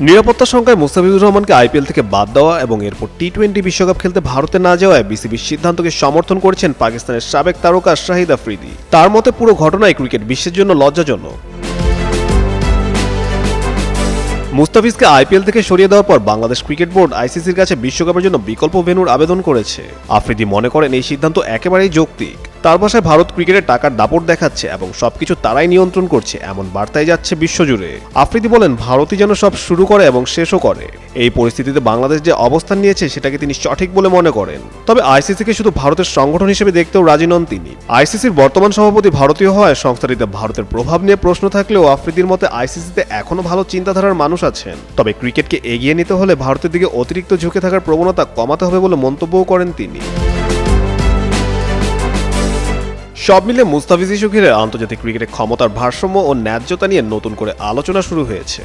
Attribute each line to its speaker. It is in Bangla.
Speaker 1: নিরাপত্তা শঙ্কায় মুস্তাফিজুর রহমানকে আইপিএল থেকে বাদ দেওয়া এবং এরপর টি-20 বিশ্বকাপ খেলতে ভারতে না যাওয়ায় বিসিবির সিদ্ধান্তকে সমর্থন করেছেন পাকিস্তানের সাবেক তারকা শাহিদ আফ্রিদি। তার মতে পুরো ঘটনাই ক্রিকেট বিশ্বের জন্য লজ্জাজনক। মুস্তাফিজকে আইপিএল থেকে সরিয়ে দেওয়ার পর বাংলাদেশ ক্রিকেট বোর্ড আইসিসির কাছে বিশ্বকাপের জন্য বিকল্প ভেন্যুর আবেদন করেছে। আফ্রিদি মনে করেন এই সিদ্ধান্ত একেবারেই যৌক্তিক। তার ভাষায় ভারত ক্রিকেটের টাকার দাপট দেখাচ্ছে এবং সবকিছু তারাই নিয়ন্ত্রণ করছে এমন বার্তাই যাচ্ছে বিশ্বজুড়ে। আফ্রিদি বলেন, ভারতই যেন সব শুরু করে এবং শেষও করে। এই পরিস্থিতিতে বাংলাদেশ যে অবস্থান নিয়েছে সেটাকে তিনি সঠিক বলে মনে করেন। তবে আইসিসিকে শুধু ভারতের সংগঠন হিসেবে দেখতেও রাজি নন তিনি। আইসিসির বর্তমান সভাপতি ভারতীয় হওয়ায় সংস্থাটিতে ভারতের প্রভাব নিয়ে প্রশ্ন থাকলেও আফ্রিদির মতে আইসিসিতে এখনো ভালো চিন্তাধারার মানুষ আছেন। তবে ক্রিকেটকে এগিয়ে নিতে হলে ভারতের দিকে অতিরিক্ত ঝুঁকে থাকার প্রবণতা কমাতে হবে বলে মন্তব্যও করেন তিনি। সব মিলে মুস্তাফিজ ইস্যু ঘিরে আন্তর্জাতিক ক্রিকেটে ক্ষমতার ভারসাম্য ও ন্যায্যতা নিয়ে নতুন করে আলোচনা শুরু হয়েছে।